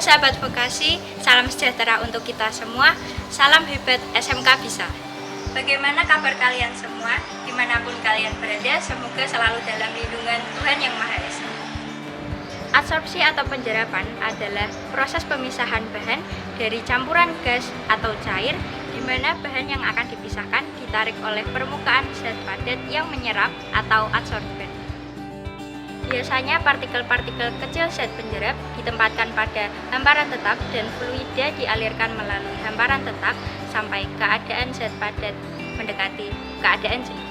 Halo sahabat vokasi, salam sejahtera untuk kita semua. Salam hebat SMK Bisa. Bagaimana kabar kalian semua? Dimanapun kalian berada, semoga selalu dalam lindungan Tuhan Yang Maha Esa. Adsorpsi atau penjerapan adalah proses pemisahan bahan dari campuran gas atau cair, di mana bahan yang akan dipisahkan ditarik oleh permukaan zat padat yang menyerap atau adsorben. Biasanya partikel-partikel kecil zat penjerap ditempatkan pada hamparan tetap dan fluida dialirkan melalui hamparan tetap sampai keadaan zat padat mendekati keadaan jenuh.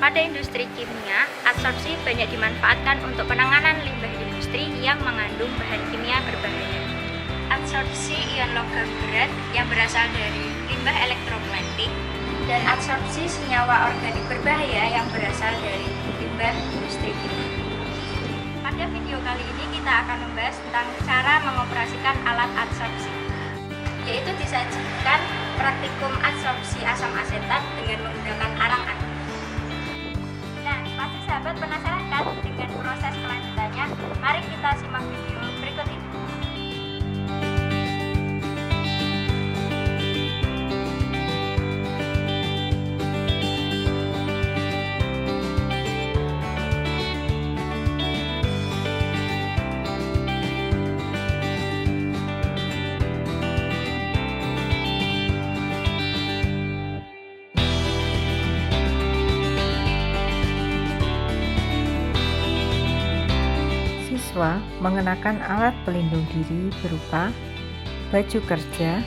Pada industri kimia, adsorpsi banyak dimanfaatkan untuk penanganan limbah industri yang mengandung bahan kimia berbahaya. Adsorpsi ion logam berat yang berasal dari limbah elektromagnetik dan adsorpsi senyawa organik berbahaya yang berasal dari limbah industri kimia. Pada video kali ini kita akan membahas tentang cara mengoperasikan alat adsorpsi, yaitu disajikan praktikum adsorpsi asam asetat dengan menggunakan arang aktif. Nah, pasti sahabat penasaran kan dengan proses kelanjutannya? Mari kita simak video berikut ini. Siswa mengenakan alat pelindung diri berupa baju kerja,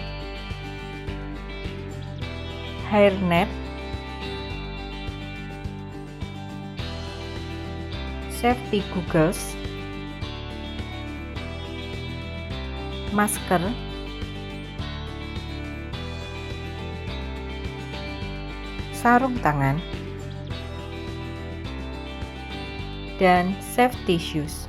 hairnet, safety goggles, masker, sarung tangan, dan safety shoes.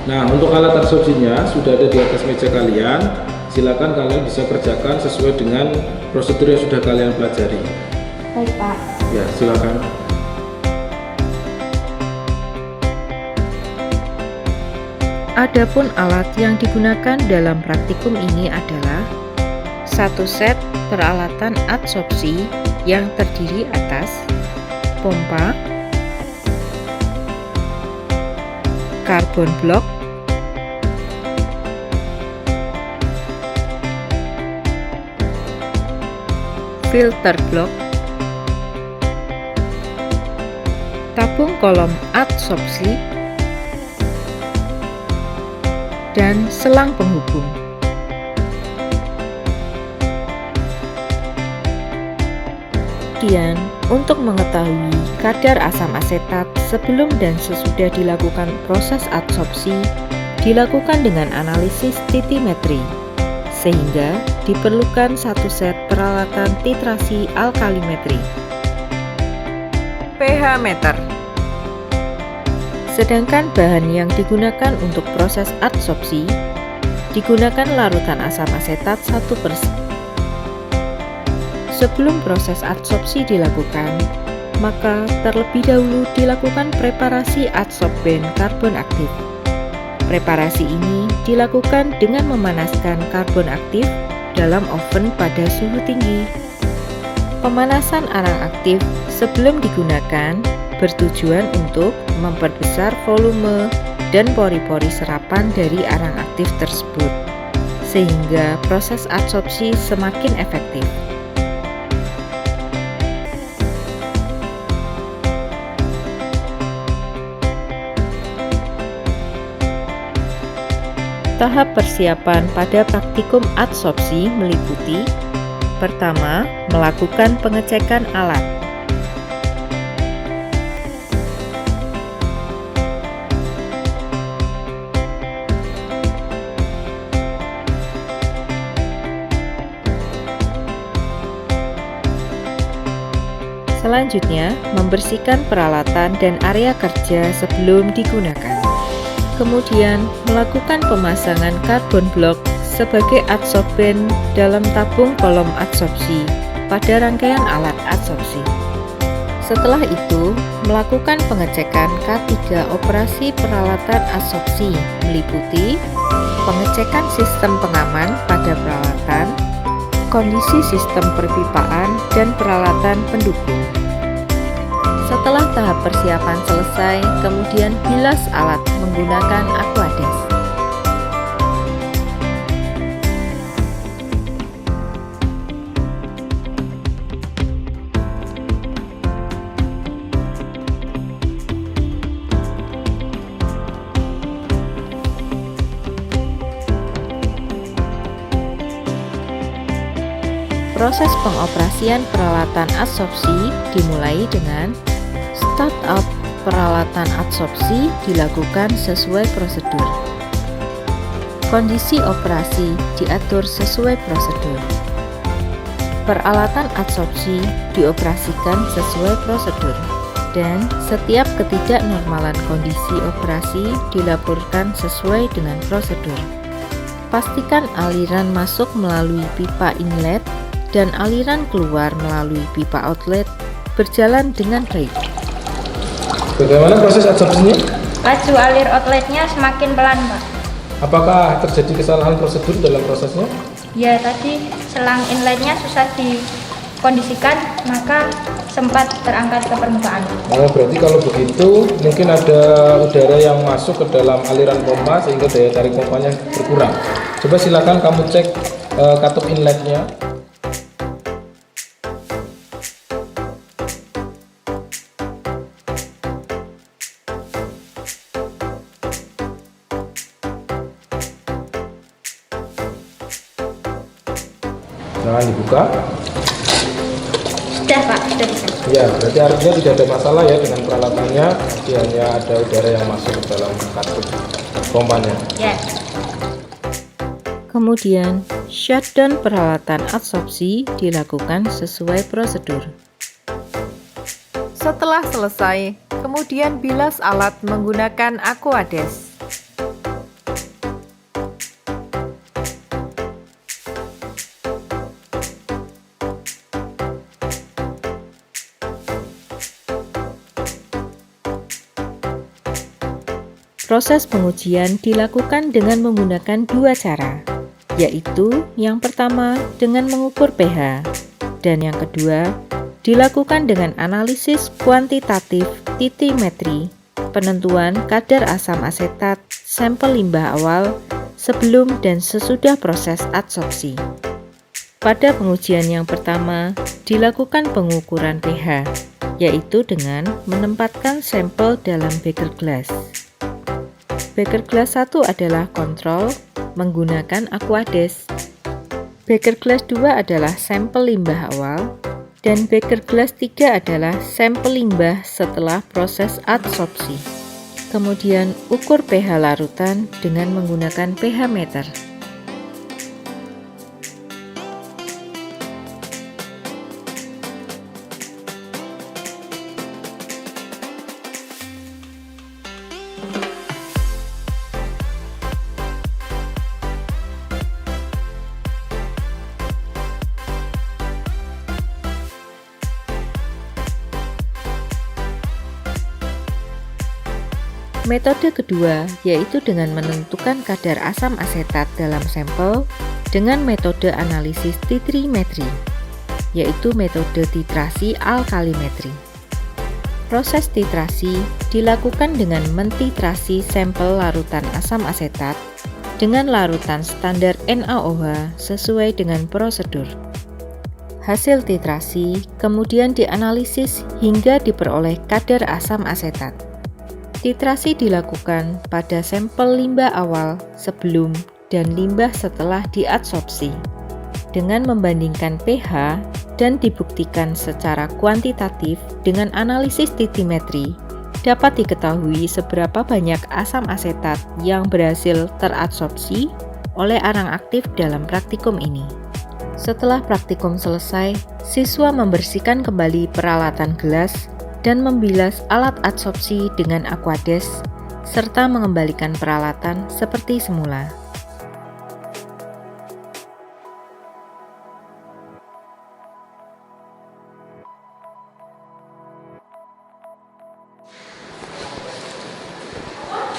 Nah, untuk alat adsorpsinya sudah ada di atas meja kalian. Silakan kalian bisa kerjakan sesuai dengan prosedur yang sudah kalian pelajari. Baik, Pak. Ya, silakan. Adapun alat yang digunakan dalam praktikum ini adalah satu set peralatan adsorpsi yang terdiri atas pompa, karbon blok, filter blok, tabung kolom adsorpsi, dan selang penghubung. Kemudian, untuk mengetahui kadar asam asetat sebelum dan sesudah dilakukan proses adsorpsi, dilakukan dengan analisis titimetri, sehingga diperlukan satu set peralatan titrasi alkalimetri. pH meter. Sedangkan bahan yang digunakan untuk proses adsorpsi digunakan larutan asam asetat 1%. Sebelum proses adsorpsi dilakukan, maka terlebih dahulu dilakukan preparasi adsorben karbon aktif. Preparasi ini dilakukan dengan memanaskan karbon aktif dalam oven pada suhu tinggi. Pemanasan arang aktif sebelum digunakan bertujuan untuk memperbesar volume dan pori-pori serapan dari arang aktif tersebut, sehingga proses adsorpsi semakin efektif. Tahap persiapan pada praktikum adsorpsi meliputi: pertama, melakukan pengecekan alat. Selanjutnya, membersihkan peralatan dan area kerja sebelum digunakan. Kemudian, melakukan pemasangan karbon blok sebagai adsorben dalam tabung kolom adsorpsi pada rangkaian alat adsorpsi. Setelah itu, melakukan pengecekan K3 operasi peralatan adsorpsi meliputi pengecekan sistem pengaman pada peralatan, kondisi sistem perpipaan, dan peralatan pendukung. Setelah tahap persiapan selesai, kemudian bilas alat menggunakan Aquades. Proses pengoperasian peralatan adsorpsi dimulai dengan startup peralatan adsorpsi dilakukan sesuai prosedur. Kondisi operasi diatur sesuai prosedur. Peralatan adsorpsi dioperasikan sesuai prosedur dan setiap ketidaknormalan kondisi operasi dilaporkan sesuai dengan prosedur. Pastikan aliran masuk melalui pipa inlet dan aliran keluar melalui pipa outlet berjalan dengan baik. Bagaimana proses adsorpsinya? Laju alir outletnya semakin pelan, Pak. Apakah terjadi kesalahan prosedur dalam prosesnya? Ya, tadi selang inletnya susah dikondisikan, maka sempat terangkat ke permukaan. Oh, berarti kalau begitu mungkin ada udara yang masuk ke dalam aliran pompa sehingga daya tarik pompanya berkurang. Coba silakan kamu cek katup inletnya. Jangan dibuka. Sudah, Pak, sudah bisa. Ya, berarti artinya tidak ada masalah ya dengan peralatannya. Jadi hanya ada udara yang masuk ke dalam katup pompanya. Ya. Kemudian, shutdown peralatan adsorpsi dilakukan sesuai prosedur. Setelah selesai, kemudian bilas alat menggunakan Aquades. Proses pengujian dilakukan dengan menggunakan dua cara, yaitu yang pertama dengan mengukur pH, dan yang kedua dilakukan dengan analisis kuantitatif titimetri, penentuan kadar asam asetat sampel limbah awal sebelum dan sesudah proses adsorpsi. Pada pengujian yang pertama, dilakukan pengukuran pH, yaitu dengan menempatkan sampel dalam beker glass. Beker glass 1 adalah kontrol menggunakan Aquades. Beker glass 2 adalah sampel limbah awal dan beker glass 3 adalah sampel limbah setelah proses adsorpsi. Kemudian ukur pH larutan dengan menggunakan pH meter. Metode kedua yaitu dengan menentukan kadar asam asetat dalam sampel dengan metode analisis titrimetri, yaitu metode titrasi alkalimetri. Proses titrasi dilakukan dengan mentitrasi sampel larutan asam asetat dengan larutan standar NaOH sesuai dengan prosedur. Hasil titrasi kemudian dianalisis hingga diperoleh kadar asam asetat. Titrasi dilakukan pada sampel limbah awal sebelum dan limbah setelah diadsorpsi dengan membandingkan pH dan dibuktikan secara kuantitatif dengan analisis titimetri dapat diketahui seberapa banyak asam asetat yang berhasil teradsorpsi oleh arang aktif dalam praktikum ini. Setelah praktikum selesai, siswa membersihkan kembali peralatan gelas dan membilas alat adsorpsi dengan Aquades, serta mengembalikan peralatan seperti semula.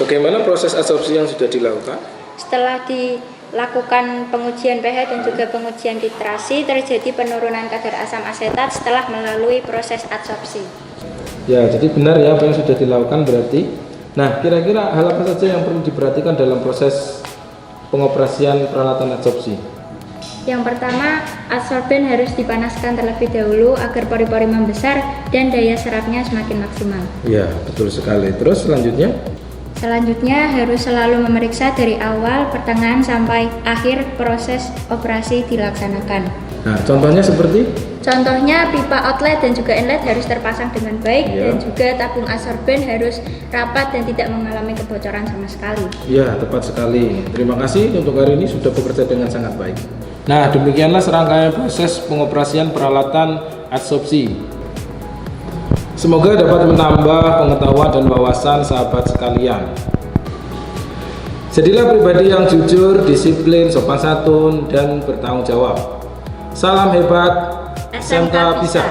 Bagaimana proses adsorpsi yang sudah dilakukan? Setelah dilakukan pengujian pH dan juga pengujian titrasi, terjadi penurunan kadar asam asetat setelah melalui proses adsorpsi. Ya, jadi benar ya apa yang sudah dilakukan berarti. Nah, kira-kira hal apa saja yang perlu diperhatikan dalam proses pengoperasian peralatan adsorpsi? Yang pertama, adsorben harus dipanaskan terlebih dahulu agar pori-pori membesar dan daya serapnya semakin maksimal. Ya, betul sekali. Terus selanjutnya? Selanjutnya harus selalu memeriksa dari awal, pertengahan sampai akhir proses operasi dilaksanakan. Nah, contohnya seperti? Contohnya pipa outlet dan juga inlet harus terpasang dengan baik, Ya. dan juga tabung adsorben harus rapat dan tidak mengalami kebocoran sama sekali. Ya, tepat sekali. Terima kasih untuk hari ini sudah bekerja dengan sangat baik. Nah, demikianlah serangkaian proses pengoperasian peralatan adsorpsi. Semoga dapat menambah pengetahuan dan wawasan sahabat sekalian. Jadilah pribadi yang jujur, disiplin, sopan santun, dan bertanggung jawab. Salam hebat, SMK bisa.